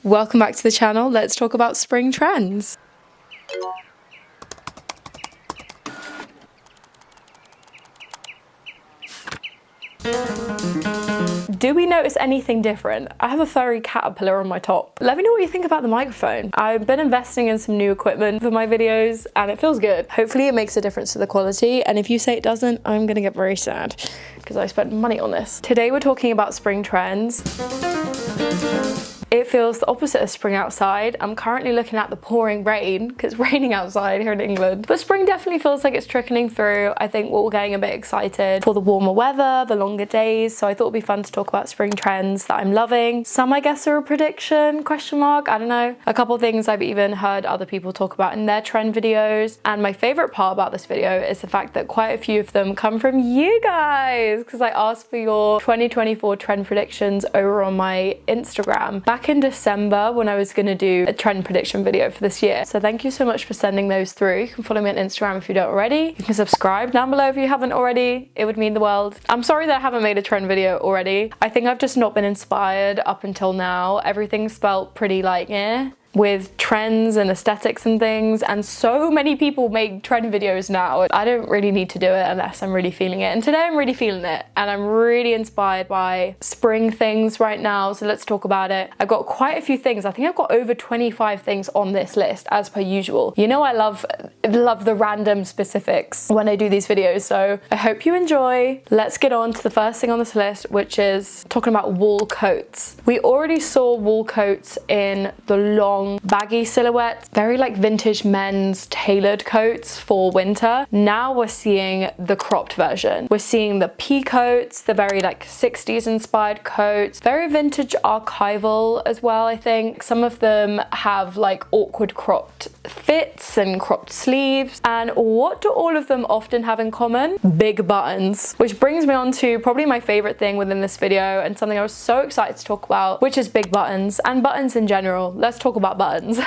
Welcome back to the channel. Let's talk about spring trends. Do we notice anything different? I have a furry caterpillar on my top. Let me know what you think about the microphone. I've been investing in some new equipment for my videos and it feels good. Hopefully it makes a difference to the quality, and if you say it doesn't, I'm gonna get very sad because I spent money on this. Today we're talking about spring trends. It feels the opposite of spring outside. I'm currently looking at the pouring rain because it's raining outside here in England. But spring definitely feels like it's trickling through. I think we're all getting a bit excited for the warmer weather, the longer days. So I thought it'd be fun to talk about spring trends that I'm loving. Some I guess are a prediction, question mark, I don't know. A couple things I've even heard other people talk about in their trend videos. And my favorite part about this video is the fact that quite a few of them come from you guys, because I asked for your 2024 trend predictions over on my Instagram back in December when I was going to do a trend prediction video for this year. So thank you so much for sending those through. You can follow me on Instagram if you don't already. You can subscribe down below if you haven't already. It would mean the world. I'm sorry that I haven't made a trend video already. I think I've just not been inspired up until now. Everything's felt pretty like with trends and aesthetics and things, and so many people make trend videos now. I don't really need to do it unless I'm really feeling it, and today I'm really feeling it and I'm really inspired by spring things right now, so let's talk about it. I've got quite a few things. I think I've got over 25 things on this list as per usual. You know I love the random specifics when I do these videos, so I hope you enjoy. Let's get on to the first thing on this list, which is talking about wool coats. We already saw wool coats in the long baggy silhouettes, very like vintage men's tailored coats for winter. Now we're seeing the cropped version. We're seeing the pea coats, the very like 60s inspired coats, very vintage archival as well. I think some of them have like awkward cropped fits and cropped sleeves. And what do all of them often have in common? Big buttons, which brings me on to probably my favorite thing within this video and something I was so excited to talk about, which is big buttons and buttons in general. Let's talk about buttons.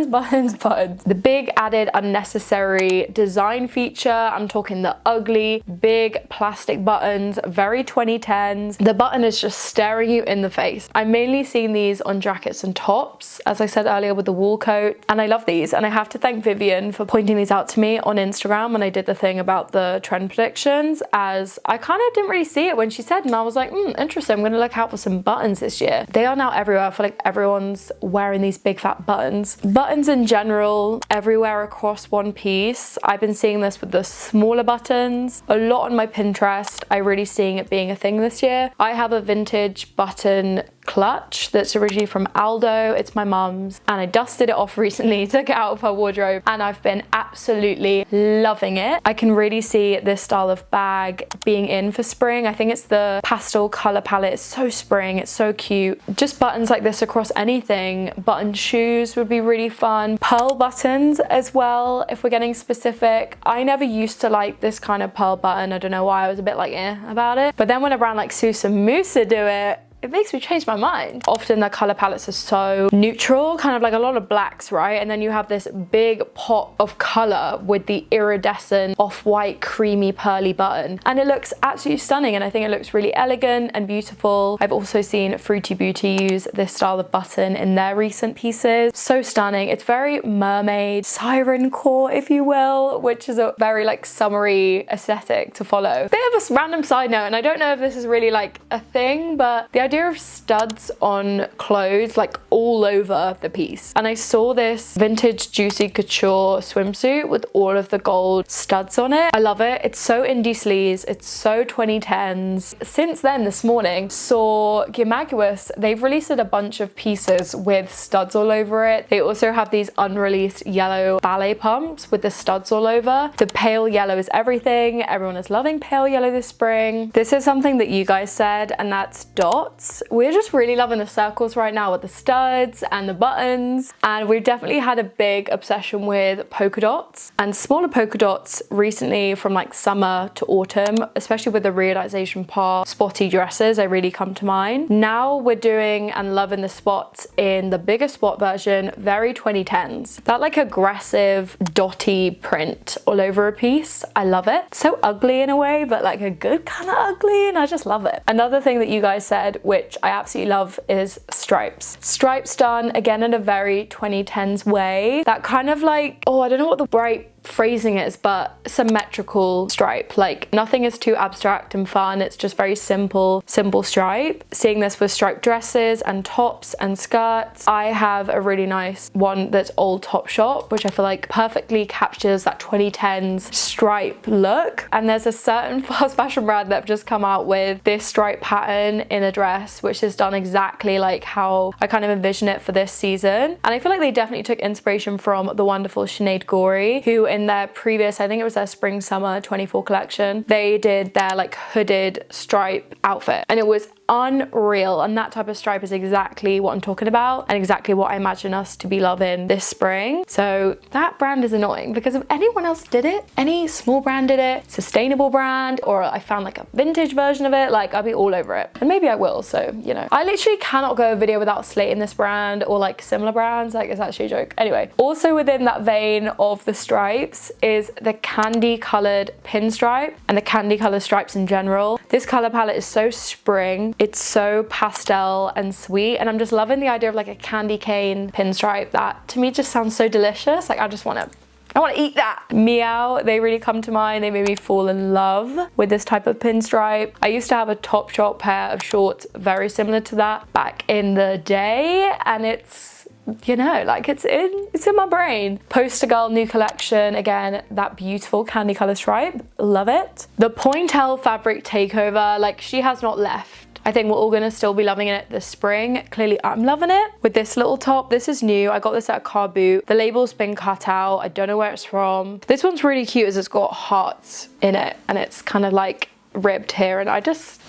buttons. The big added unnecessary design feature. I'm talking the ugly big plastic buttons, very 2010s. The button is just staring you in the face. I'm mainly seeing these on jackets and tops, as I said earlier with the wool coat, and I love these. And I have to thank Vivian for pointing these out to me on Instagram when I did the thing about the trend predictions, as I kind of didn't really see it when she said, and I was like, interesting, I'm gonna look out for some buttons this year. They are now everywhere. I feel like everyone's wearing these big fat buttons. Buttons in general, everywhere across one piece. I've been seeing this with the smaller buttons a lot on my Pinterest. I'm really seeing it being a thing this year. I have a vintage button clutch that's originally from Aldo. It's my mum's, and I dusted it off recently, took it out of her wardrobe, and I've been absolutely loving it. I can really see this style of bag being in for spring. I think it's the pastel color palette. It's so spring, it's so cute. Just buttons like this across anything. Button shoes would be really fun. Pearl buttons as well, if we're getting specific. I never used to like this kind of pearl button. I don't know why. I was a bit like about it, but then when a brand like Susie and Musa do it, it makes me change my mind. Often the color palettes are so neutral, kind of like a lot of blacks, right? And then you have this big pop of color with the iridescent off-white creamy pearly button, and it looks absolutely stunning, and I think it looks really elegant and beautiful. I've also seen Fruity Beauty use this style of button in their recent pieces. So stunning. It's very mermaid, siren core, if you will, which is a very like summery aesthetic to follow. Bit of a random side note, and I don't know if this is really like a thing, but the idea of studs on clothes like all over the piece. And I saw this vintage Juicy Couture swimsuit with all of the gold studs on it. I love it. It's so indie sleaze. It's so 2010s. Since then, this morning, saw Gimaguas. They've released a bunch of pieces with studs all over it. They also have these unreleased yellow ballet pumps with the studs all over. The pale yellow is everything. Everyone is loving pale yellow this spring. This is something that you guys said, and that's dots. We're just really loving the circles right now with the studs and the buttons, and we've definitely had a big obsession with polka dots and smaller polka dots recently from like summer to autumn, especially with the realization part. Spotty dresses, I really come to mind. Now we're doing and loving the spots in the bigger spot version, very 2010s. That like aggressive dotty print all over a piece. I love it. So ugly in a way, but like a good kind of ugly, and I just love it. Another thing that you guys said with which I absolutely love, is stripes. Stripes done again in a very 2010s way. That kind of like, oh, I don't know what the right phrasing is, but symmetrical stripe. Like nothing is too abstract and fun. It's just very simple stripe. Seeing this with striped dresses and tops and skirts. I have a really nice one that's old Topshop, which I feel like perfectly captures that 2010s stripe look. And there's a certain fast fashion brand that have just come out with this stripe pattern in a dress, which is done exactly like how I kind of envision it for this season. And I feel like they definitely took inspiration from the wonderful Sinead Gorey, who in their previous, I think it was their spring summer 24 collection, they did their like hooded stripe outfit, and it was unreal. And that type of stripe is exactly what I'm talking about and exactly what I imagine us to be loving this spring. So that brand is annoying, because if anyone else did it, any small brand did it, sustainable brand, or I found like a vintage version of it, like I'd be all over it. And maybe I will, so you know. I literally cannot go a video without slating this brand or like similar brands. Like it's actually a joke. Anyway, also within that vein of the stripes is the candy colored pinstripe and the candy colored stripes in general. This color palette is so spring. It's so pastel and sweet, and I'm just loving the idea of like a candy cane pinstripe. That to me just sounds so delicious. Like I want to eat that. Meow, they really come to mind. They made me fall in love with this type of pinstripe. I used to have a Topshop pair of shorts very similar to that back in the day, and it's, you know, like it's in my brain. Poster Girl new collection, again, that beautiful candy color stripe, love it. The Pointelle Fabric takeover, like she has not left. I think we're all gonna still be loving it this spring. Clearly I'm loving it. With this little top, this is new. I got this at a car boot. The label's been cut out. I don't know where it's from. This one's really cute as it's got hearts in it, and it's kind of like ribbed here, and I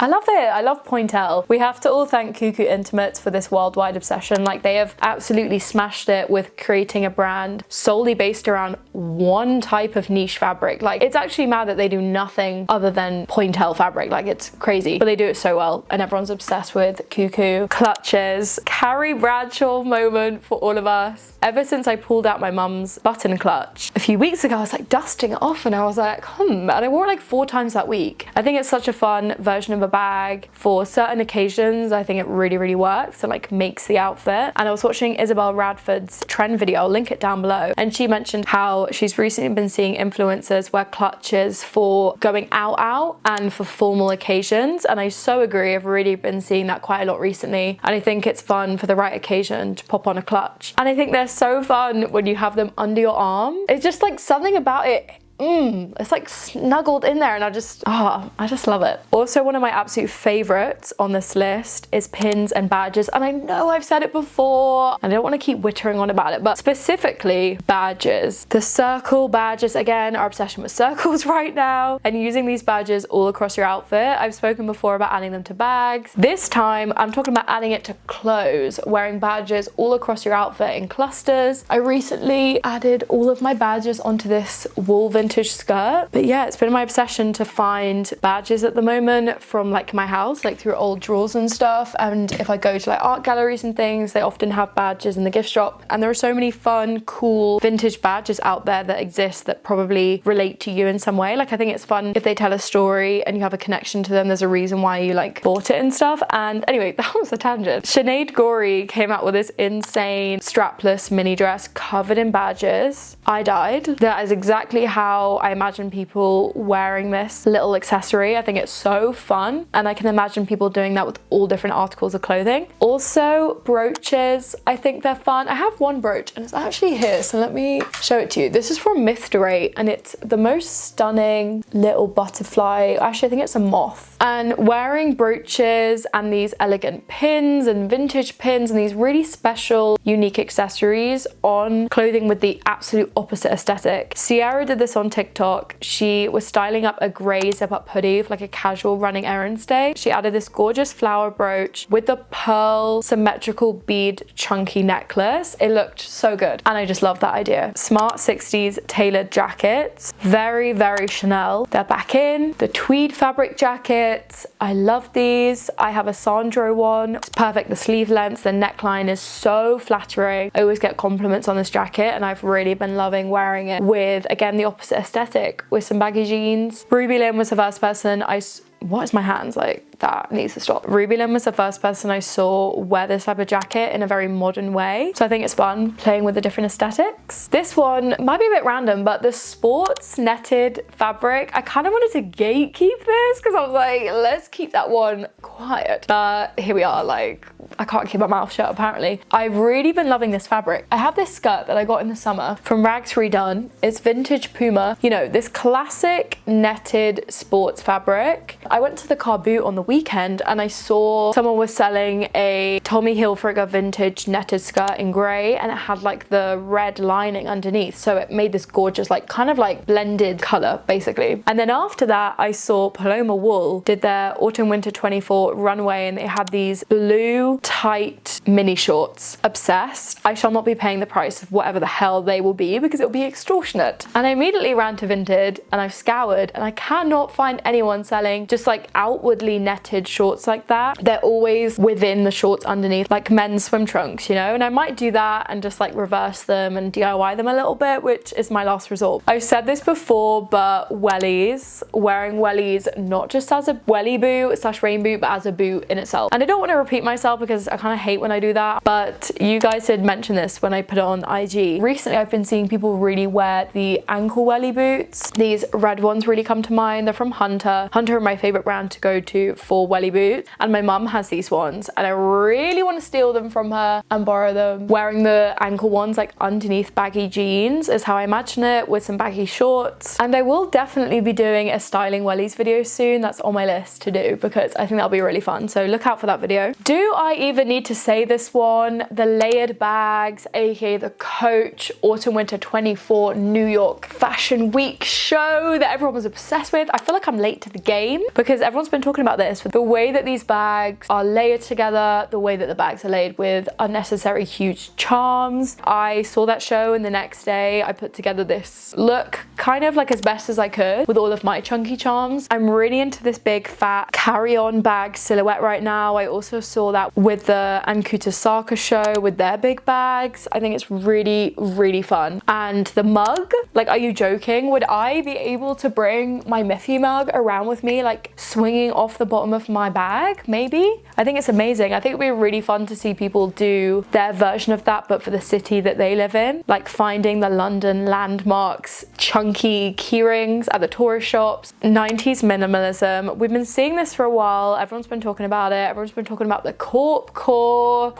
love it. I love Pointelle. We have to all thank Cuckoo Intimates for this worldwide obsession. Like they have absolutely smashed it with creating a brand solely based around one type of niche fabric. Like it's actually mad that they do nothing other than Pointelle fabric. Like it's crazy, but they do it so well, and everyone's obsessed with Cuckoo. Clutches, Carrie Bradshaw moment for all of us. Ever since I pulled out my mum's button clutch a few weeks ago, I was like dusting it off, and I was like, and I wore it like 4 times that week. I think it's such a fun version of a bag for certain occasions. I think it really, really works. It like makes the outfit. And I was watching Isabel Radford's trend video, I'll link it down below, and she mentioned how she's recently been seeing influencers wear clutches for going out and for formal occasions. And I so agree. I've really been seeing that quite a lot recently, and I think it's fun for the right occasion to pop on a clutch. And I think they're so fun when you have them under your arm. It's just like something about it. It's like snuggled in there, and I just love it. Also, one of my absolute favorites on this list is pins and badges, and I know I've said it before, I don't want to keep wittering on about it, but specifically badges. The circle badges, again, our obsession with circles right now, and using these badges all across your outfit. I've spoken before about adding them to bags. This time I'm talking about adding it to clothes, wearing badges all across your outfit in clusters. I recently added all of my badges onto this woven vintage skirt. But yeah, it's been my obsession to find badges at the moment from like my house, like through old drawers and stuff. And if I go to like art galleries and things, they often have badges in the gift shop. And there are so many fun, cool vintage badges out there that exist that probably relate to you in some way. Like I think it's fun if they tell a story and you have a connection to them. There's a reason why you like bought it and stuff. And anyway, that was a tangent. Sinead Gorey came out with this insane strapless mini dress covered in badges. I died. That is exactly how I imagine people wearing this little accessory. I think it's so fun, and I can imagine people doing that with all different articles of clothing. Also, brooches, I think they're fun. I have one brooch and it's actually here, so let me show it to you. This is from Mr. 8 and it's the most stunning little butterfly. Actually, I think it's a moth. And wearing brooches and these elegant pins and vintage pins and these really special, unique accessories on clothing with the absolute opposite aesthetic. Sierra did this on TikTok. She was styling up a grey zip-up hoodie for like a casual running errands day. She added this gorgeous flower brooch with the pearl symmetrical bead chunky necklace. It looked so good, and I just love that idea. Smart 60s tailored jackets, very, very Chanel. They're back in. The tweed fabric jackets, I love these. I have a Sandro one. It's perfect. The sleeve length, the neckline is so flattering. I always get compliments on this jacket, and I've really been loving wearing it with, again, the opposite aesthetic with some baggy jeans. Ruby Lynn was the first person I what is my hands like? That needs to stop. Ruby Lynn was the first person I saw wear this type of jacket in a very modern way. So I think it's fun playing with the different aesthetics. This one might be a bit random, but the sports netted fabric, I kind of wanted to gatekeep this because I was like, let's keep that one quiet. But here we are, like, I can't keep my mouth shut apparently. I've really been loving this fabric. I have this skirt that I got in the summer from Rags Redone. It's vintage Puma. You know, this classic netted sports fabric. I went to the car boot on the weekend and I saw someone was selling a Tommy Hilfiger vintage netted skirt in grey, and it had like the red lining underneath, so it made this gorgeous like kind of like blended colour basically. And then after that I saw Paloma Wool did their autumn winter 24 runway, and they had these blue tight mini shorts. Obsessed. I shall not be paying the price of whatever the hell they will be because it will be extortionate. And I immediately ran to Vinted and I've scoured and I cannot find anyone selling just like outwardly netted shorts like that. They're always within the shorts underneath, like men's swim trunks, you know, and I might do that and just like reverse them and DIY them a little bit, which is my last resort. I've said this before, but wellies, wearing wellies not just as a welly boot slash rain boot, but as a boot in itself. And I don't want to repeat myself because I kind of hate when I do that, but you guys did mention this when I put it on IG. Recently I've been seeing people really wear the ankle welly boots. These red ones really come to mind. They're from Hunter. Hunter are my favorite brand to go to for welly boots, and my mum has these ones and I really want to steal them from her and borrow them. Wearing the ankle ones like underneath baggy jeans is how I imagine it, with some baggy shorts. And I will definitely be doing a styling wellies video soon. That's on my list to do because I think that'll be really fun, so look out for that video. Do I even need to say this one? The layered bags, aka the Coach Autumn Winter 24 New York Fashion Week show that everyone was obsessed with. I feel like I'm late to the game because everyone's been talking about this, the way that these bags are layered together, the way that the bags are laid with unnecessary huge charms. I saw that show and the next day I put together this look kind of like as best as I could with all of my chunky charms. I'm really into this big fat carry-on bag silhouette right now. I also saw that with the Ankuta Saka show with their big bags. I think it's really, really fun. And the mug, like, are you joking? Would I be able to bring my Miffy mug around with me, like swinging off the bottom of my bag? Maybe. I think it's amazing. I think it'd be really fun to see people do their version of that, but for the city that they live in, like finding the London landmarks, chunky keyrings at the tourist shops. 90s minimalism. We've been seeing this for a while. Everyone's been talking about it. Everyone's been talking about the corp core,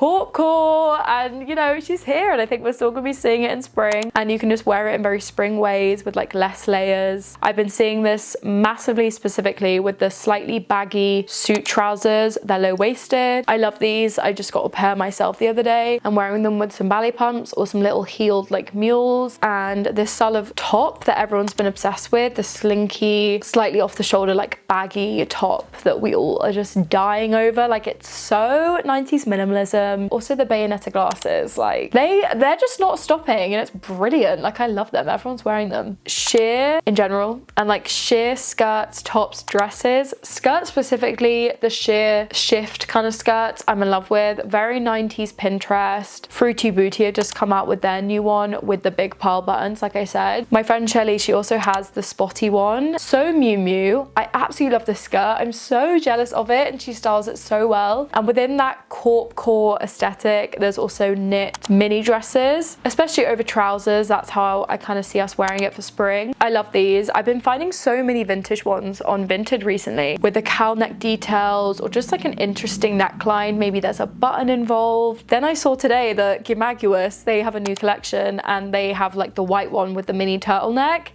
and you know, she's here, and I think we're still gonna be seeing it in spring, and you can just wear it in very spring ways with like less layers. I've been seeing this massively, specifically with the slightly baggy suit trousers. They're low-waisted. I love these. I just got a pair myself the other day. I'm wearing them with some ballet pumps or some little heeled like mules, and this style of top that everyone's been obsessed with, the slinky, slightly off the shoulder like baggy top that we all are just dying over. Like, it's so 90s minimalism. Also the Bayonetta glasses, like they're just not stopping, and it's brilliant. Like, I love them. Everyone's wearing them. Sheer in general, and like sheer skirts, tops, dresses. Skirts specifically, the sheer shift kind of skirts I'm in love with. Very 90s Pintrest. Fruity Booty have just come out with their new one with the big pearl buttons, like I said. My friend Shelly, she also has the spotty one. So Miu Miu. I absolutely love this skirt. I'm so jealous of it, and she styles it so well. And within that corp core aesthetic, there's also knit mini dresses, especially over trousers. That's how I kind of see us wearing it for spring. I love these. I've been finding so many vintage ones on Vinted recently with the cowl neck details or just like an interesting neckline. Maybe there's a button involved. Then I saw today that Gimaguas, they have a new collection and they have like the white one with the mini turtleneck.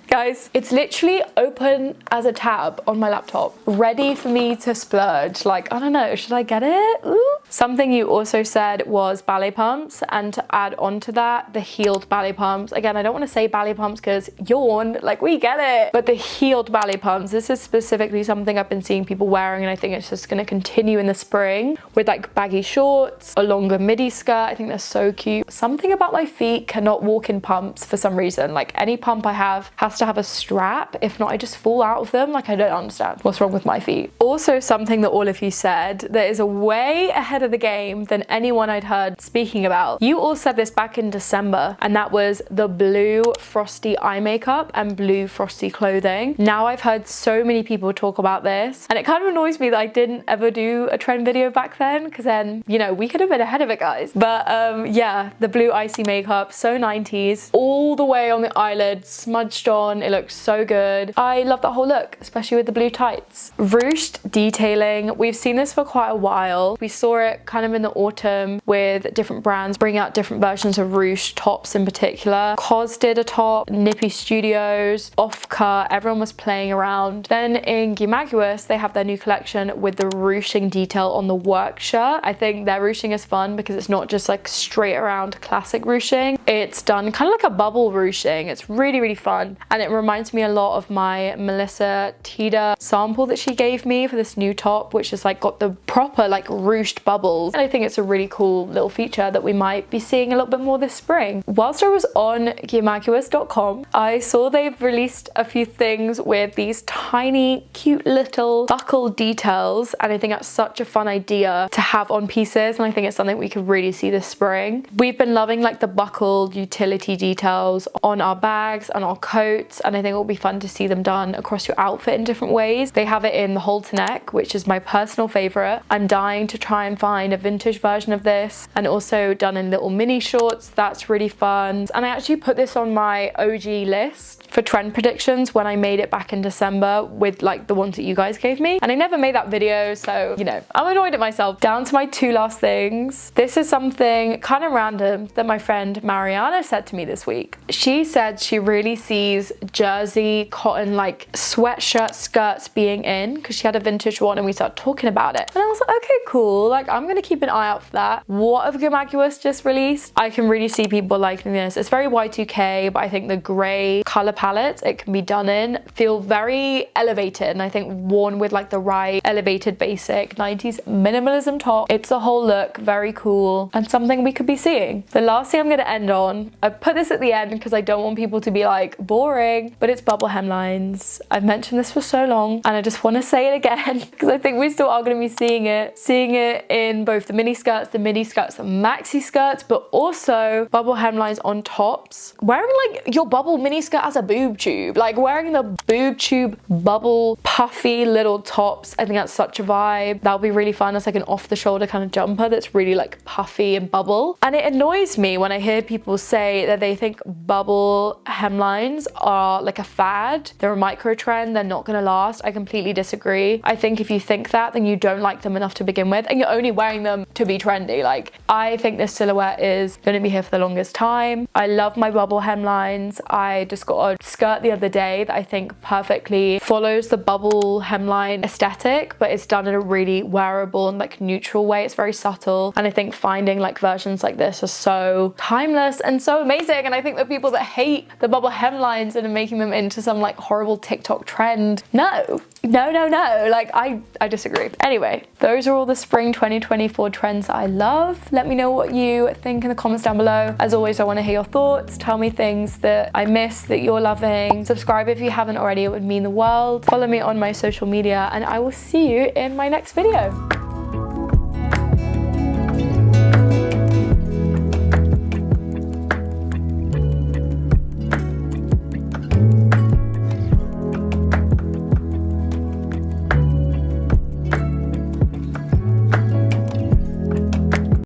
Guys, it's literally open as a tab on my laptop, ready for me to splurge. Like, I don't know, should I get it? Ooh. Something you also said was ballet pumps, and to add on to that, the heeled ballet pumps. Again, I don't want to say ballet pumps because yawn, like, we get it. But the heeled ballet pumps, this is specifically something I've been seeing people wearing, and I think it's just going to continue in the spring with like baggy shorts, a longer midi skirt. I think they're so cute. Something about my feet cannot walk in pumps for some reason. Like, any pump I have has to have a strap. If not, I just fall out of them. Like, I don't understand what's wrong with my feet. Also, something that all of you said that is a way ahead of the game than anyone I'd heard speaking about. You all said this back in December, and that was the blue frosty eye makeup and blue frosty clothing. Now I've heard so many people talk about this, and it kind of annoys me that I didn't ever do a trend video back then, because then, you know, we could have been ahead of it, guys. But yeah, the blue icy makeup, so 90s, all the way on the eyelid, smudged on. It looks so good. I love that whole look, especially with the blue tights. Ruched detailing. We've seen this for quite a while. We saw it kind of in the autumn with different brands bring out different versions of ruched tops in particular. COS did a top, Nippy Studios, Offcut, everyone was playing around. Then in Gimaguas, they have their new collection with the ruching detail on the work shirt. I think their ruching is fun because it's not just like straight around classic ruching. It's done kind of like a bubble ruching. It's really, really fun. And it reminds me a lot of my Melissa Tida sample that she gave me for this new top, which is like got the proper like ruched bubbles. And I think it's a really cool little feature that we might be seeing a little bit more this spring. Whilst I was on gimaguas.com, I saw they've released a few things with these tiny, cute little buckle details. And I think that's such a fun idea to have on pieces. And I think it's something we could really see this spring. We've been loving like the buckled utility details on our bags and our coats. And I think it'll be fun to see them done across your outfit in different ways. They have it in the halter neck, which is my personal favorite. I'm dying to try and find a vintage version of this, and also done in little mini shorts. That's really fun. And I actually put this on my OG list for trend predictions when I made it back in December with like the ones that you guys gave me. And I never made that video, so you know, I'm annoyed at myself. Down to my two last things. This is something kind of random that my friend Mariana said to me this week. She said she really sees jersey cotton like sweatshirt skirts being in, because she had a vintage one and we started talking about it. And I was like, okay, cool. Like, I'm gonna keep an eye out for that. What have Gimaguas just released? I can really see people liking this. It's very Y2K, but I think the gray color palette it can be done in feel very elevated, and I think worn with like the right elevated basic 90s minimalism top. It's a whole look, very cool, and something we could be seeing. The last thing I'm gonna end on, I put this at the end because I don't want people to be like boring, but it's bubble hemlines. I've mentioned this for so long and I just want to say it again because I think we still are going to be seeing it in both the mini skirts, the midi skirts, the maxi skirts, but also bubble hemlines on tops. Wearing like your bubble mini skirt as a boob tube, like wearing the boob tube bubble puffy little tops. I think that's such a vibe. That'll be really fun. It's like an off the shoulder kind of jumper that's really like puffy and bubble. And it annoys me when I hear people say that they think bubble hemlines are like a fad. They're a micro trend. They're not going to last. I completely disagree. I think if you think that, then you don't like them enough to begin with, and you're only wearing them to be trendy. Like, I think this silhouette is going to be here for the longest time. I love my bubble hemlines. I just got a skirt the other day that I think perfectly follows the bubble hemline aesthetic, but it's done in a really wearable and like neutral way. It's very subtle, and I think finding like versions like this are so timeless and so amazing. And I think the people that hate the bubble hemlines and are making them into some like horrible TikTok trend, no, like I disagree. Anyway, those are all the spring 2024 trends that I love. Let me know what you think in the comments down below. As always, I want to hear your thoughts. Tell me things that I missed that you're loving. Subscribe if you haven't already, it would mean the world. Follow me on my social media, and I will see you in my next video.